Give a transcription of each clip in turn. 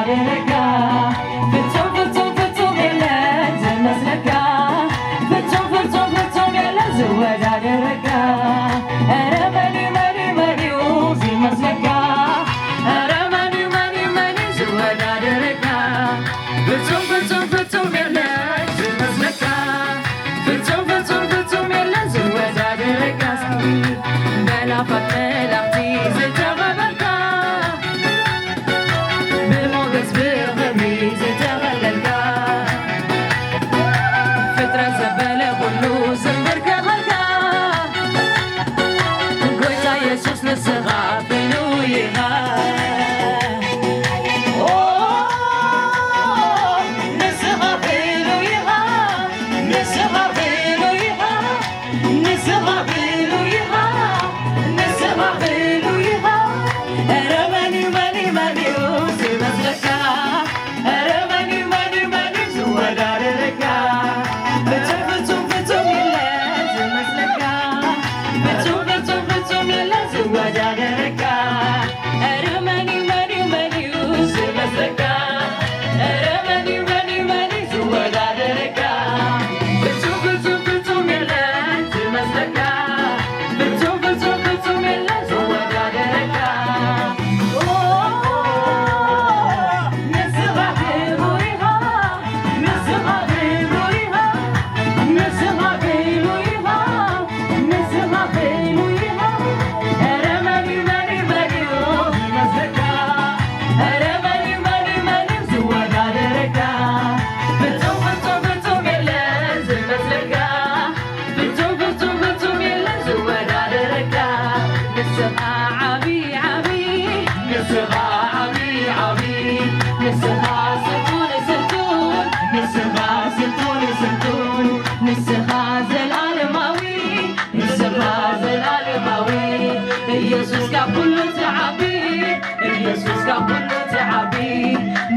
ወዳደረጋ ፍጹም ፍጹም ፍጹም የለም ዝመስለካ ፍጹም ፍጹም ፍጹም የለም ዝወዳደረጋ ኧረ መኒ መኒ መኒው ሲመስለካ ኧረ መኒ መኒ መኒ ዝወዳደረጋ ፍጹም ፍጹም ፍጹም የለም ዝመስለካ ፍጹም ፍጹም ፍጹም የለም ዝወዳደረጋ በላፋት መላእክቲ ዝተኸበርካ ብሞገስ ብኽብሪ ዝተኸለልካ ፍጥረት ዘበለ ኩሉ ዝንብርከኸልካ ጎይታ ኢየሱስ ንስኻ ፍሉይ ኢኻ ንስኻ ፍሉይ ኢኻ ንስኻ ፍሉይ ኢኻ ንስኻ ፍሉይ ኢኻ ንስኻ ፍሉይ ኢኻ ኧረ መኒ መኒ መኒው ዝመስለካ ኧረ መኒ መኒ መኒ ዝወዳደረካ ፍጹም ፍጹም ፍጹም የለም ዝመስለካ ፍጹም ፍጹም ፍጹም የለም ዝወዳደረካ ኧረ መኒ መኒ መኒው ዝመስለካ ኧረ መኒ መኒ መኒ ዝወዳደረካ ፍጹም ፍጹም ፍጹም የለም ዝመስለካ ፍጹም ፍጹም ፍጹም የለም ዝወዳደረካ ንስኻ ፍሉይ ኢኻ ንስኻ ፍሉይ ኢኻ ንስኻ ፍሉይ ኢኻ ንስኻ ፍሉይ ኢኻ ኧረ መኒ መኒ መኒው ዝመስለካ ኧረ መኒ መኒ መኒው ዝወዳደረካ ፍጹም ፍጹም ፍጹም የለም ዝመስለካ ፍጹም ፍጹም ፍጹም የለም ዝወዳደረካ ንስኻ ዓብይ ዓብይ ንስኻ ዓብይ ዓብይ ንስኻ ስልጡን ስልጡን ንስኻ ስልጡን ስልጡን ንስኻ ዘለዓለማዊ ንስኻ ዘለዓለማዊ ኢየሱስ ካብ ኩሉ ትዓቢ ኢየሱስ ካብ ኩሉ ትዓቢ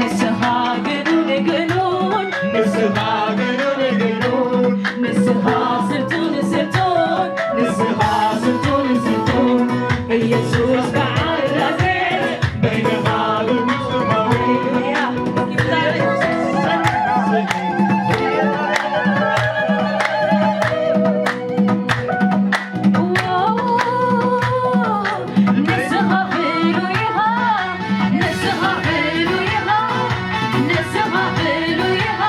ንስኻ ግኑን ግኑን ንስኻ ግኑን ግኑን ንስኻ ስልጡን ስልጡን ንስኻ ስልጡን ስልጡን ኢየሱስ በዓል ናዝሬት በይንኻ ልሙስማዊ ንስኻ ፍሉይ ኢኻ ንስኻ ፍሉይ ኢኻ ንስኻ ፍሉይ ኢኻ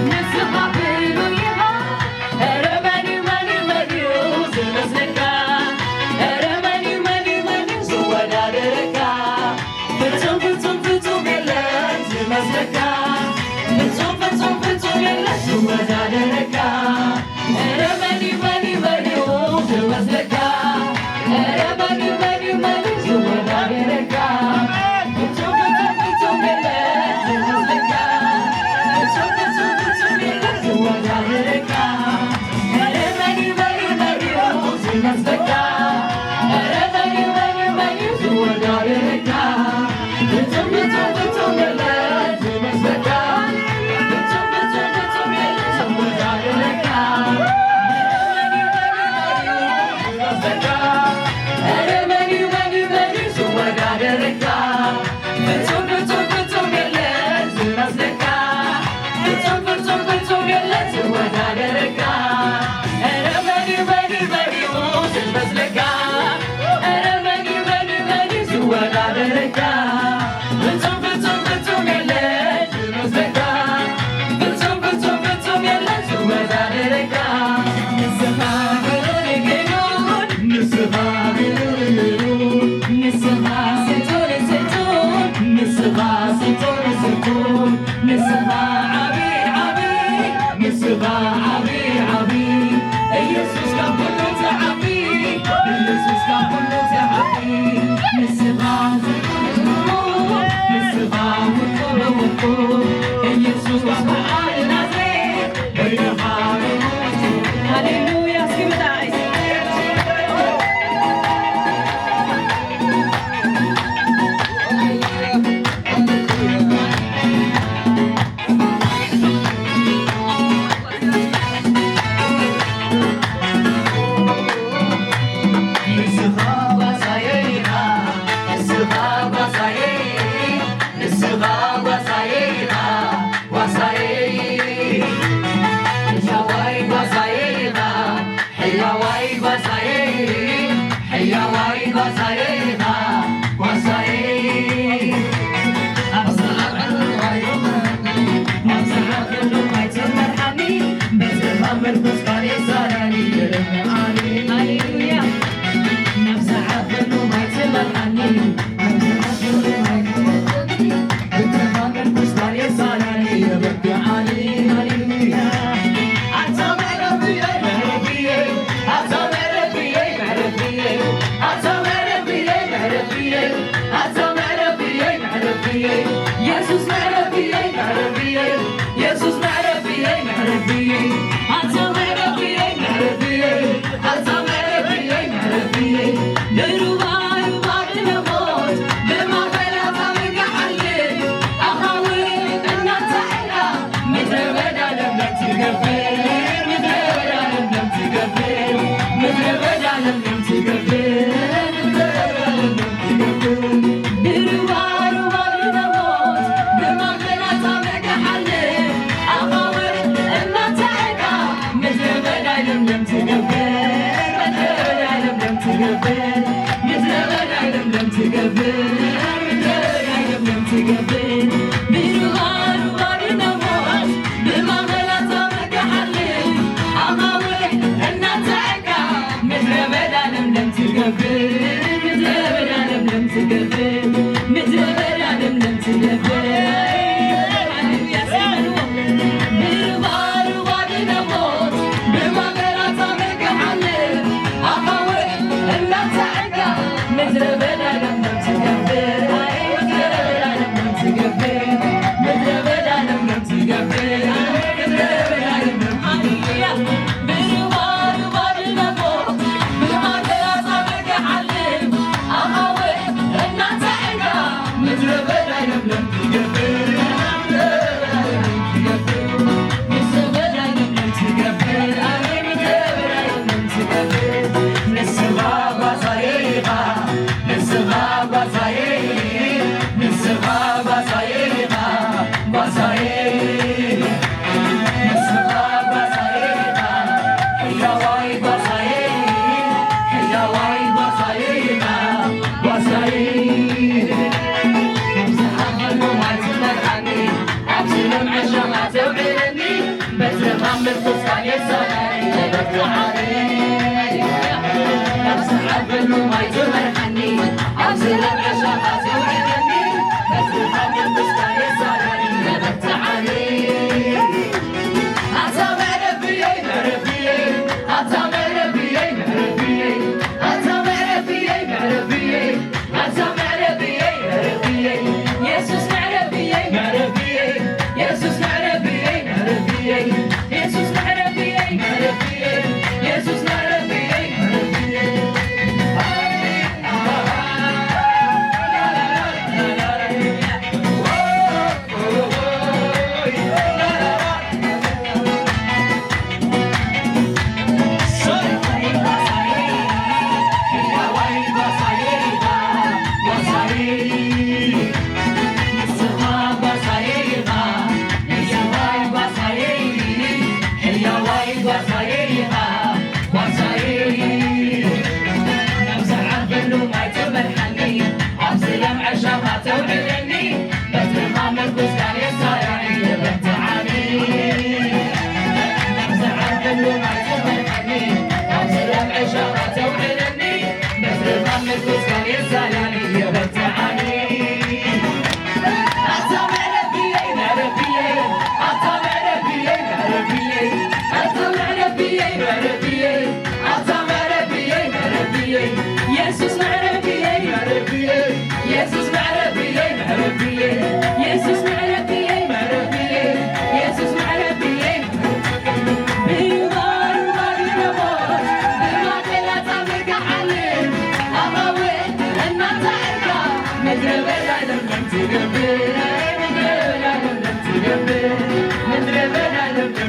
ንስኻ ፍሉይ ኢኻ ኧረ መኒ መኒ መኒው ዝመስለካ ኧረ መኒ መኒ መኒው ዝወዳደረካ ፍጹም ፍጹም ፍጹም የለም ዝመስለካ ፍጹም ፍጹም ፍጹም የለም ዝወዳደረካ ኧረ መኒ መኒ መኒው ዝመስለካ ኧረ መኒ መኒ መኒው ዝወዳደረካ ፍጹም ፍጹም ፍጹም የለም ዝመስለካ ፍጹም ፍጹም ፍጹም የለም ዝወዳደረካ ኧረ መኒ መኒ መኒው ዝመስለካ ኧረ መኒ መኒ መኒው ዝወዳደረካ ፍጹም ፍጹም ፍጹም የለም ዝመስለካ ፍጹም ፍጹም ፍጹም የለም ዝወዳደረካ ኧረ መኒ መኒ መኒው ዝወዳደረካ ፍጹም ፍጹም ፍጹም የለም ዝመስለካ ፍጹም ፍጹም ፍጹም የለም ዝወዳደረካ ኧረ መኒ መኒ መኒው ዝመስለካ ኧረ መኒ መኒ መኒው ዝወዳደረካ ፍጹም ፍጹም ፍጹም የለም ዝመስለካ ፍጹም ፍጹም ፍጹም የለም ዝወዳደረካ ንስኻ ግኑን ግኑን ንስኻ ግኑን ግኑን ንስኻ ስልጡን ስልጡን ንስኻ ስልጡን ስልጡን ንስኻ ዓብይ ዓብይ ንስኻ ዓብይ ዓብይ ኢየሱስ ካብ ኩሉ ትዓቢ ኢየሱስ ካብ ኩሉ ትዓቢ ንስኻ ስልጡን ስልጡን ንስኻ ውቁር ውቁር ኢየሱስ በዓል ናዝሬት በይንኻ ልሙስማዊ ሃሌሉያ እስኪ ብታይ Nisra ኢየሱስ መዕረፍዬ መዕረፍዬ ኢየሱስ መዕረፍዬ መዕረፍዬ አንተ መዕረፍዬ መዕረፍዬ አንተ መዕረፍዬ መዕረፍዬ ድሩባ ሩባ ድነሞት ብማፈላት አመጋሓልል ኣኻውሕ እናንተ ዒላ ምድረ በዳ ለምለም ትገብር ምድረ በዳ ለምለም ትገብር ምድረ በዳ ለምለም ትገብር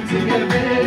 Together